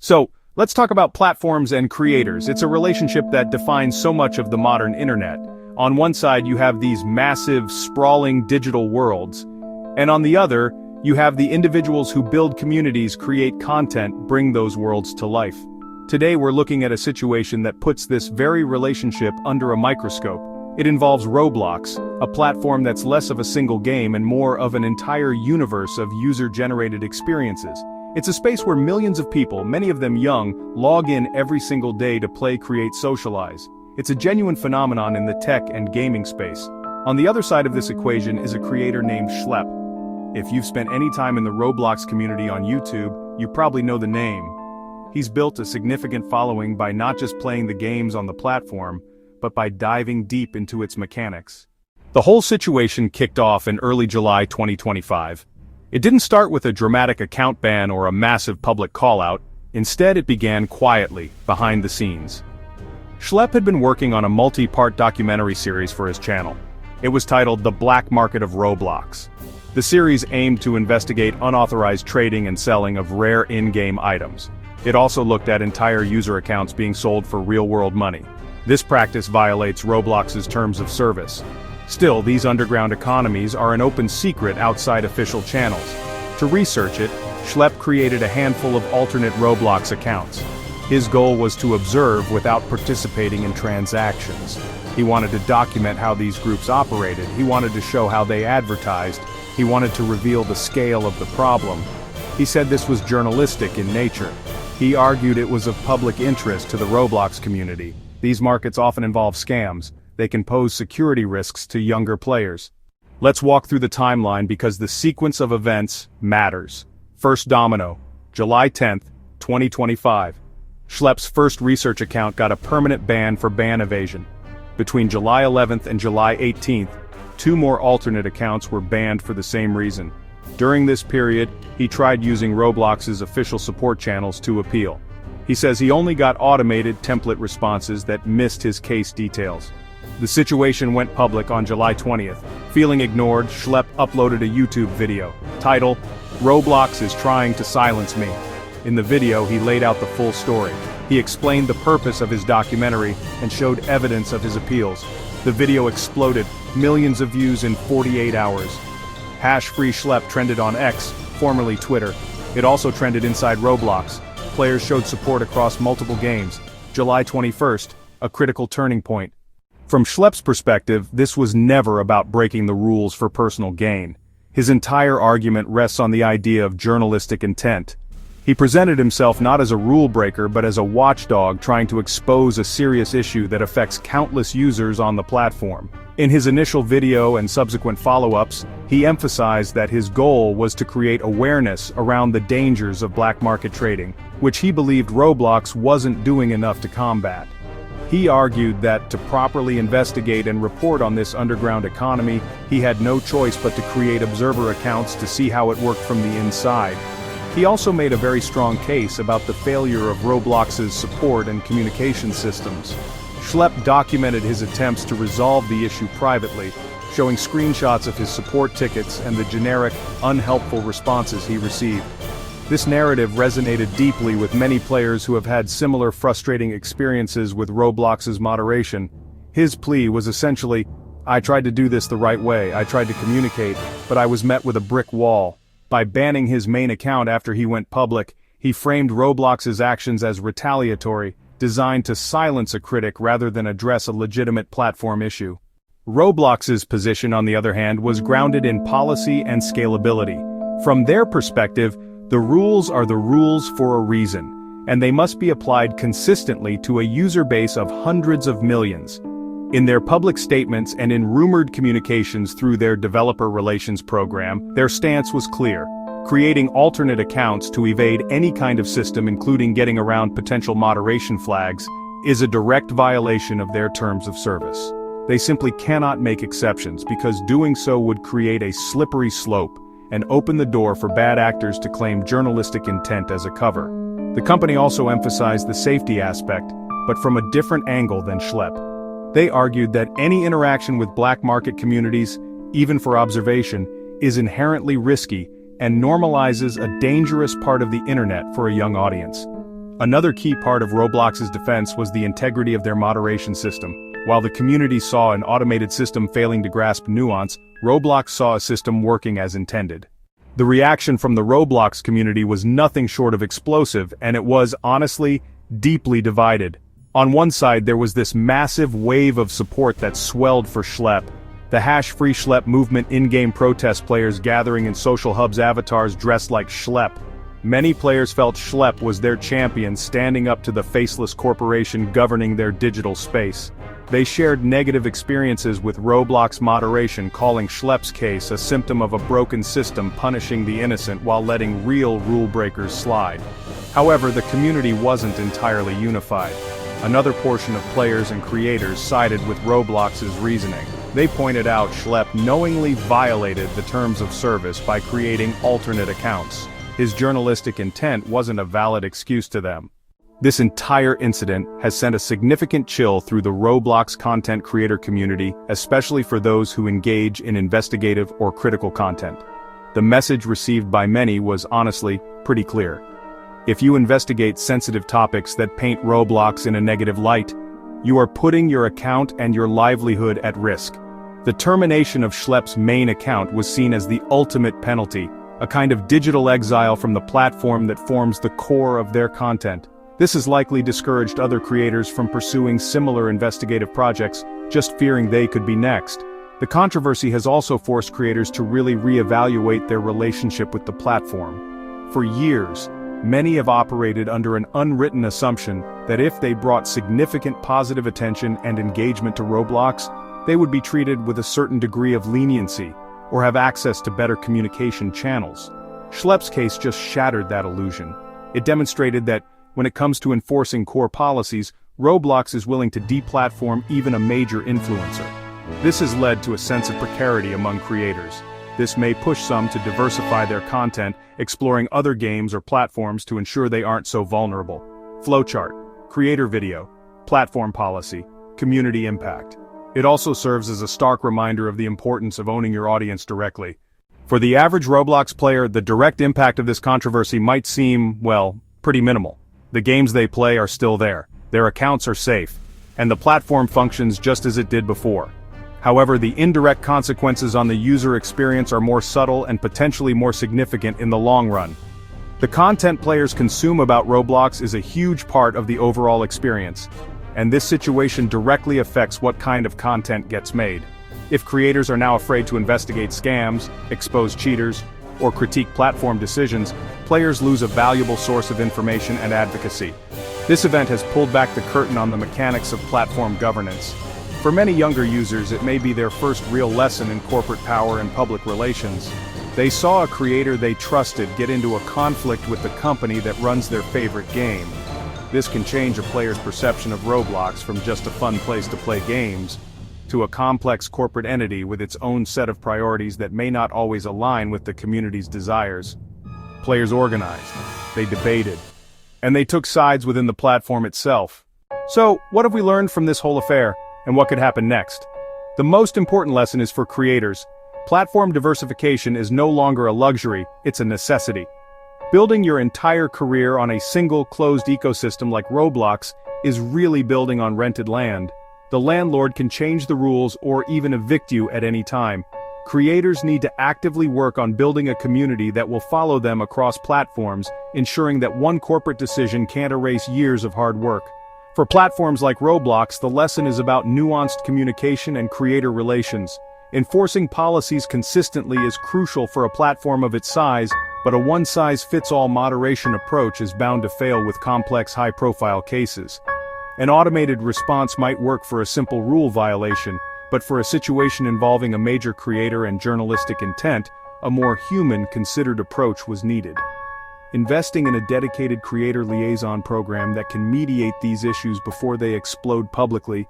So, let's talk about platforms and creators. It's a relationship that defines so much of the modern internet. On one side, you have these massive, sprawling digital worlds, and on the other, you have the individuals who build communities, create content, bring those worlds to life. Today we're looking at a situation that puts this very relationship under a microscope. It involves Roblox, a platform that's less of a single game and more of an entire universe of user-generated experiences. It's a space where millions of people, many of them young, log in every single day to play, create, socialize. It's a genuine phenomenon in the tech and gaming space. On the other side of this equation is a creator named Schlep. If you've spent any time in the Roblox community on YouTube, you probably know the name. He's built a significant following by not just playing the games on the platform, but by diving deep into its mechanics. The whole situation kicked off in early July 2025. It didn't start with a dramatic account ban or a massive public call-out. Instead, it began quietly, behind the scenes. Schlep had been working on a multi-part documentary series for his channel. It was titled The Black Market of Roblox. The series aimed to investigate unauthorized trading and selling of rare in-game items. It also looked at entire user accounts being sold for real-world money. This practice violates Roblox's terms of service. Still, these underground economies are an open secret outside official channels. To research it, Schlep created a handful of alternate Roblox accounts. His goal was to observe without participating in transactions. He wanted to document how these groups operated. He wanted to show how they advertised. He wanted to reveal the scale of the problem. He said this was journalistic in nature. He argued it was of public interest to the Roblox community. These markets often involve scams. They can pose security risks to younger players. Let's walk through the timeline because the sequence of events matters. First domino, July 10th, 2025. Schlep's first research account got a permanent ban for ban evasion. Between July 11th and July 18th, 2 more alternate accounts were banned for the same reason. During this period, he tried using Roblox's official support channels to appeal. He says he only got automated template responses that missed his case details. The situation went public on July 20th. Feeling ignored, Schlep uploaded a YouTube video. Title: Roblox is trying to silence me. In the video, he laid out the full story. He explained the purpose of his documentary and showed evidence of his appeals. The video exploded, millions of views in 48 hours. #Free Schlep trended on X, formerly Twitter. It also trended inside Roblox. Players showed support across multiple games. July 21st, a critical turning point. From Schlep's perspective, this was never about breaking the rules for personal gain. His entire argument rests on the idea of journalistic intent. He presented himself not as a rule breaker but as a watchdog trying to expose a serious issue that affects countless users on the platform. In his initial video and subsequent follow-ups, he emphasized that his goal was to create awareness around the dangers of black market trading, which he believed Roblox wasn't doing enough to combat. He argued that to properly investigate and report on this underground economy, he had no choice but to create observer accounts to see how it worked from the inside. He also made a very strong case about the failure of Roblox's support and communication systems. Schlep documented his attempts to resolve the issue privately, showing screenshots of his support tickets and the generic, unhelpful responses he received. This narrative resonated deeply with many players who have had similar frustrating experiences with Roblox's moderation. His plea was essentially, "I tried to do this the right way, I tried to communicate, but I was met with a brick wall." By banning his main account after he went public, he framed Roblox's actions as retaliatory, designed to silence a critic rather than address a legitimate platform issue. Roblox's position, on the other hand, was grounded in policy and scalability. From their perspective, the rules are the rules for a reason, and they must be applied consistently to a user base of hundreds of millions. In their public statements and in rumored communications through their developer relations program, their stance was clear. Creating alternate accounts to evade any kind of system, including getting around potential moderation flags, is a direct violation of their terms of service. They simply cannot make exceptions because doing so would create a slippery slope and open the door for bad actors to claim journalistic intent as a cover. The company also emphasized the safety aspect, but from a different angle than Schlep. They argued that any interaction with black market communities, even for observation, is inherently risky and normalizes a dangerous part of the internet for a young audience. Another key part of Roblox's defense was the integrity of their moderation system. While the community saw an automated system failing to grasp nuance, Roblox saw a system working as intended. The reaction from the Roblox community was nothing short of explosive, and it was, honestly, deeply divided. On one side there was this massive wave of support that swelled for Schlep. The #Free Schlep movement in-game protest players gathering in social hubs avatars dressed like Schlep. Many players felt Schlep was their champion, standing up to the faceless corporation governing their digital space. They shared negative experiences with Roblox moderation, calling Schlep's case a symptom of a broken system punishing the innocent while letting real rule breakers slide. However, the community wasn't entirely unified. Another portion of players and creators sided with Roblox's reasoning. They pointed out Schlep knowingly violated the terms of service by creating alternate accounts. His journalistic intent wasn't a valid excuse to them. This entire incident has sent a significant chill through the Roblox content creator community, especially for those who engage in investigative or critical content. The message received by many was honestly pretty clear. If you investigate sensitive topics that paint Roblox in a negative light, you are putting your account and your livelihood at risk. The termination of Schlep's main account was seen as the ultimate penalty, a kind of digital exile from the platform that forms the core of their content. This has likely discouraged other creators from pursuing similar investigative projects, just fearing they could be next. The controversy has also forced creators to really reevaluate their relationship with the platform. For years, many have operated under an unwritten assumption that if they brought significant positive attention and engagement to Roblox, they would be treated with a certain degree of leniency, or have access to better communication channels. Schlep's case just shattered that illusion. It demonstrated that, when it comes to enforcing core policies, Roblox is willing to deplatform even a major influencer. This has led to a sense of precarity among creators. This may push some to diversify their content, exploring other games or platforms to ensure they aren't so vulnerable. Flowchart, creator video, platform policy, community impact. It also serves as a stark reminder of the importance of owning your audience directly. For the average Roblox player, the direct impact of this controversy might seem, well, pretty minimal. The games they play are still there, their accounts are safe, and the platform functions just as it did before. However, the indirect consequences on the user experience are more subtle and potentially more significant in the long run. The content players consume about Roblox is a huge part of the overall experience, and this situation directly affects what kind of content gets made. If creators are now afraid to investigate scams, expose cheaters, or critique platform decisions, players lose a valuable source of information and advocacy. This event has pulled back the curtain on the mechanics of platform governance. For many younger users, it may be their first real lesson in corporate power and public relations. They saw a creator they trusted get into a conflict with the company that runs their favorite game. This can change a player's perception of Roblox from just a fun place to play games, to a complex corporate entity with its own set of priorities that may not always align with the community's desires. Players organized, they debated, and they took sides within the platform itself. So, what have we learned from this whole affair, and what could happen next? The most important lesson is for creators. Platform diversification is no longer a luxury, it's a necessity. Building your entire career on a single closed ecosystem like Roblox is really building on rented land. The landlord can change the rules or even evict you at any time. Creators need to actively work on building a community that will follow them across platforms, ensuring that one corporate decision can't erase years of hard work. For platforms like Roblox, the lesson is about nuanced communication and creator relations. Enforcing policies consistently is crucial for a platform of its size, but a one-size-fits-all moderation approach is bound to fail with complex high-profile cases. An automated response might work for a simple rule violation, but for a situation involving a major creator and journalistic intent, a more human, considered approach was needed. Investing in a dedicated creator liaison program that can mediate these issues before they explode publicly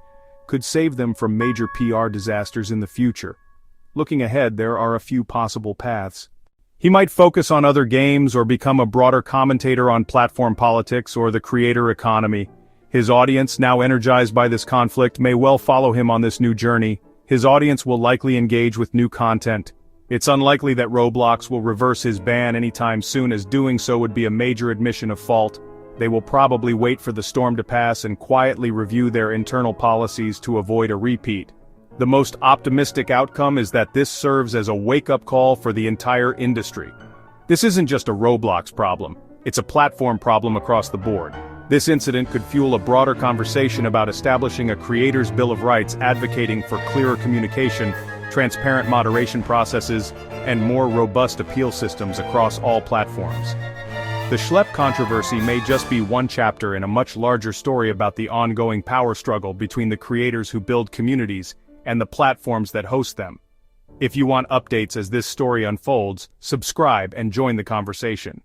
could save them from major PR disasters in the future. Looking ahead, there are a few possible paths. He might focus on other games or become a broader commentator on platform politics or the creator economy. His audience, now energized by this conflict, may well follow him on this new journey. His audience will likely engage with new content. It's unlikely that Roblox will reverse his ban anytime soon, as doing so would be a major admission of fault. They will probably wait for the storm to pass and quietly review their internal policies to avoid a repeat. The most optimistic outcome is that this serves as a wake-up call for the entire industry. This isn't just a Roblox problem, it's a platform problem across the board. This incident could fuel a broader conversation about establishing a creator's bill of rights advocating for clearer communication, transparent moderation processes, and more robust appeal systems across all platforms. The Schlep controversy may just be one chapter in a much larger story about the ongoing power struggle between the creators who build communities and the platforms that host them. If you want updates as this story unfolds, subscribe and join the conversation.